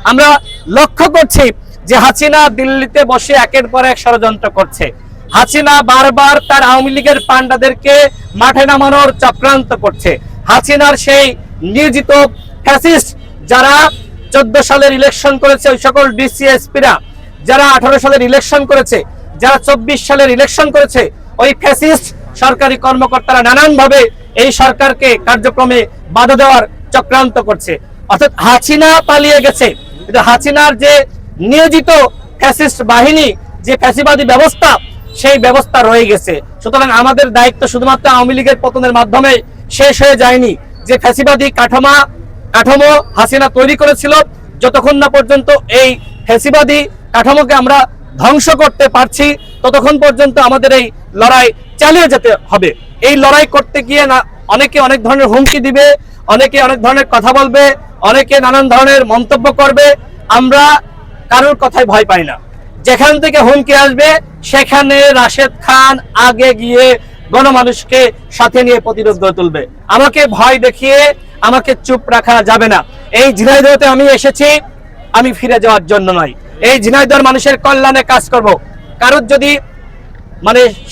আমরা লক্ষ্য করছি যে হাসিনা দিল্লিতে বসে একের পর এক ষড়যন্ত্র করছে। হাসিনা বারবার তার আওয়ামী লীগের পান্ডাদেরকে মাঠে নামানোর চক্রান্ত করছে। হাসিনার সেই নিয়োজিত ফ্যাসিস্ট যারা 14 সালের ইলেকশন করেছে, ওই সকল ডিসিএসপিরা যারা 18 সালের ইলেকশন করেছে, যারা 24 সালের ইলেকশন করেছে, ওই ফ্যাসিস্ট সরকারি কর্মকর্তারা নানানভাবে এই সরকারকে কার্যক্রমে বাধা দেওয়ার চক্রান্ত করছে। অর্থাৎ হাসিনা পালিয়ে গেছে, কিন্তু হাসিনার যে নিয়োজিত ফ্যাসিস্ট বাহিনী, যে ফ্যাসিবাদী ব্যবস্থা, সেই ব্যবস্থা রয়ে গেছে। সুতরাং আমাদের দায়িত্ব শুধুমাত্র আওয়ামী লীগের পতনের মাধ্যমে শেষ হয়ে যায়নি। যে ফ্যাসিবাদী কাঠামো হাসিনা তৈরি করেছিল, যতক্ষণ না পর্যন্ত এই ফ্যাসিবাদী কাঠামোকে আমরা ধ্বংস করতে পারছি, ততক্ষণ পর্যন্ত আমাদের এই লড়াই চালিয়ে যেতে হবে। এই লড়াই করতে গিয়ে না অনেকে অনেক ধরনের হুমকি দিবে, অনেকে অনেক ধরনের কথা বলবে, অনেকে নানান ধরনের মন্তব্য করবে। আমরা কারোর কথায় ভয় পাই না। যেখান থেকে হুমকি আসবে সেখানে রাশেদ খান আগে গিয়ে গণমানুষকে সাথে নিয়ে প্রতিরোধ গড়ে তুলবে। আমাকে ভয় দেখিয়ে আমাকে চুপ রাখা যাবে না। এই ঝিনাইদহতে আমি এসেছি, আমি ফিরে যাওয়ার জন্য নয়। এই ঝিনাইদহ মানুষের কল্যাণে কাজ করব। কারোর যদি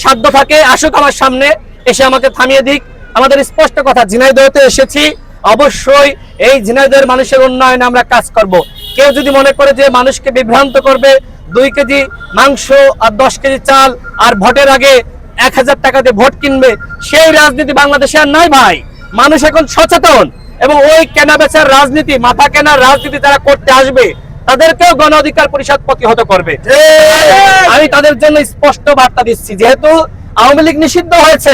সাধ্য থাকে আসুক আমার সামনে, এসে আমাকে থামিয়ে দিক। আমাদের স্পষ্ট কথা, ঝিনাইদহতে এসেছি, অবশ্যই এই ঝিনাইদহের মানুষের উন্নয়নে আমরা কাজ করব। কেউ যদি মনে করে যে মানুষকে বিভ্রান্ত করবে, 2 কেজি মাংস আর 10 কেজি চাল আর ভোটের আগে 1000 টাকা দিয়ে ভোট কিনবে, সেই রাজনীতি বাংলাদেশে আর নাই ভাই। মানুষ এখন সচেতন, এবং ওই কেনা বেচার রাজনীতি, মাথা কেনার রাজনীতি যারা করতে আসবে তাদেরকেও গণ অধিকার পরিষদ প্রতিহত করবে। আমি তাদের জন্য স্পষ্ট বার্তা দিচ্ছি, যেহেতু আওয়ামী লীগ নিষিদ্ধ হয়েছে,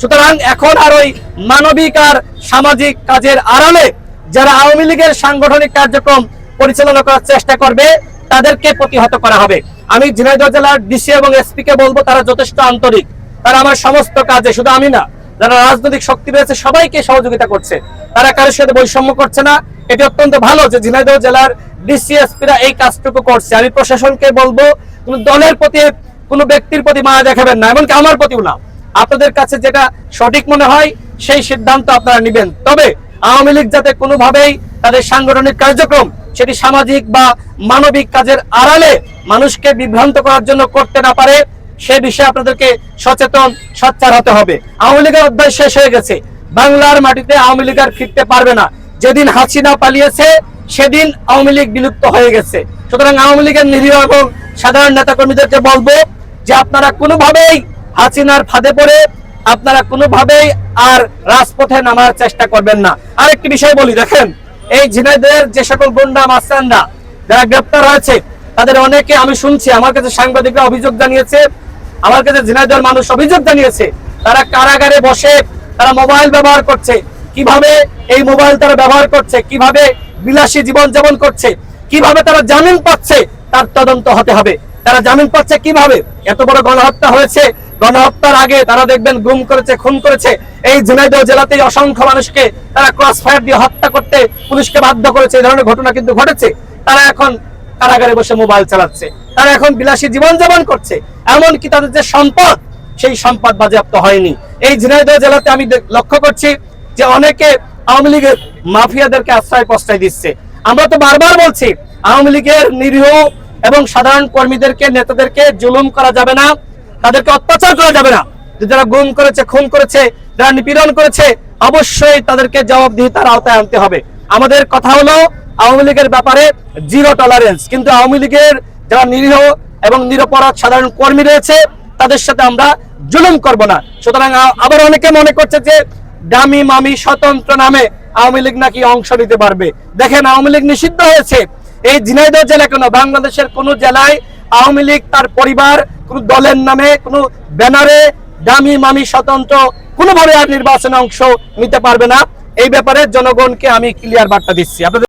সুতরাং এখন আর ওই মানবিক আর সামাজিক কাজের আড়ালে যারা আওয়ামী লীগের সাংগঠনিক কার্যক্রম পরিচালনা করার চেষ্টা করবে তাদেরকে প্রতিহত করা হবে। আমি ঝিনাইদহ জেলার ডিসি এবং এসপি কে বলবো, তারা যথেষ্ট আন্তরিক। তারা আমার সমস্ত কাজে, শুধু আমি না, যারা রাজনৈতিক শক্তি রয়েছে সবাইকে সহযোগিতা করছে। তারা কারোর সাথে বৈষম্য করছে না। এটি অত্যন্ত ভালো যে ঝিনাইদহ জেলার ডিসি এসপিরা এই কাজটুকু করছে। আমি প্রশাসনকে বলবো, কোন দলের প্রতি, কোন ব্যক্তির প্রতি মায়া দেখাবেন না, এমনকি আমার প্রতিও না। আপনাদের কাছে যেটা সঠিক মনে হয় সেই সিদ্ধান্ত আপনারা নেবেন। তবে আওয়ামী লীগ যাতে কোনোভাবেই তাদের সাংগঠনিক কার্যক্রম সেটি সামাজিক বা মানবিক কাজের আড়ালে মানুষকে বিভ্রান্ত করার জন্য করতে না পারে, সে বিষয়ে আপনাদেরকে সচেতন সোচ্চার হতে হবে। আওয়ামী লীগের অধ্যায় শেষ হয়ে গেছে। বাংলার মাটিতে আওয়ামী লীগ আর ফিরতে পারবে না। যেদিন হাসিনা পালিয়েছে সেদিন আওয়ামী লীগ বিলুপ্ত হয়ে গেছে। সুতরাং আওয়ামী লীগের নিরীহ এবং সাধারণ নেতাকর্মীদেরকে বলবো যে আপনারা কোনোভাবেই হাসিনার ফাঁদে পড়ে আপনারা কোনোভাবেই আর রাজপথে নামার চেষ্টা করবেন না। আরেকটি বিষয় বলি, দেখেন, এই ঝিনাইদহের যে সকল গুন্ডা মাস্তানরা যারা গ্রেপ্তার হয়েছে, তাদের অনেকে আমি শুনছি, আমার কাছে সাংবাদিকরা অভিযোগ জানিয়েছে, আমার কাছে ঝিনাইদহের মানুষ অভিযোগ জানিয়েছে, তারা কারাগারে বসে তারা মোবাইল ব্যবহার করছে। কিভাবে এই মোবাইল তারা ব্যবহার করছে, কিভাবে বিলাসী জীবনযাপন করছে, কিভাবে তারা জামিন পাচ্ছে, তার তদন্ত হতে হবে। তারা জামিন পাচ্ছে কিভাবে? এত বড় গণহত্যা হয়েছে, গণহত্যার আগে তারা দেখবেন গুম করেছে, খুন করেছে। এই ঝিনাইদহ জেলাতেই অসংখ্য মানুষকে তারা ক্রস ফায়ার দিয়ে হত্যা করতে পুলিশকে বাধ্য করেছে। এই ধরনের ঘটনা কিন্তু ঘটেছে। তারা এখন কারাগারে বসে মোবাইল চালাচ্ছে, তারা এখন বিলাসী জীবনযাপন করছে। এমনকি তাদের যে সম্পদ, সেই সম্পদ বাজেয়াপ্ত হয়নি। এই ঝিনাইদহ জেলাতে আমি লক্ষ্য করছি যে অনেকে আওয়ামী লীগের মাফিয়াদেরকে আশ্রয় প্রশ্রয় দিচ্ছে। আমরা তো বারবার বলছি, আওয়ামী লীগের নিরীহ এবং সাধারণ কর্মীদেরকে, নেতাদেরকে জুলুম করা যাবে না, তাদেরকে অত্যাচার করা যাবে না। যারা গুম করেছে, খুন করেছে, যারা নিপীড়ন করেছে, অবশ্যই তাদেরকে জবাবদিহিতার আওতায় আনতে হবে। আমাদের কথা হলো আওয়ামী লীগের ব্যাপারে জিরো টলারেন্স, কিন্তু আওয়ামী লীগের যারা নিরীহ এবং নিরপরাধ সাধারণ কর্মী রয়েছে তাদের সাথে আমরা জুলুম করব না। সুতরাং আবার অনেকে মনে করছে যে দামি মামি স্বতন্ত্র নামে আওয়ামী লীগ নাকি অংশ নিতে পারবে। দেখেন, আওয়ামী লীগ নিষিদ্ধ হয়েছে। এই ঝিনাইদহ জেলা কেন, বাংলাদেশের কোন জেলায় আওয়ামী লীগ তার পরিবার কোন দলের নামে, কোন ব্যানারে দামি মামি স্বতন্ত্র কোনোভাবে আর নির্বাচনে অংশ নিতে পারবে না। এই ব্যাপারে জনগণকে আমি ক্লিয়ার বার্তা দিচ্ছি। আপনাদের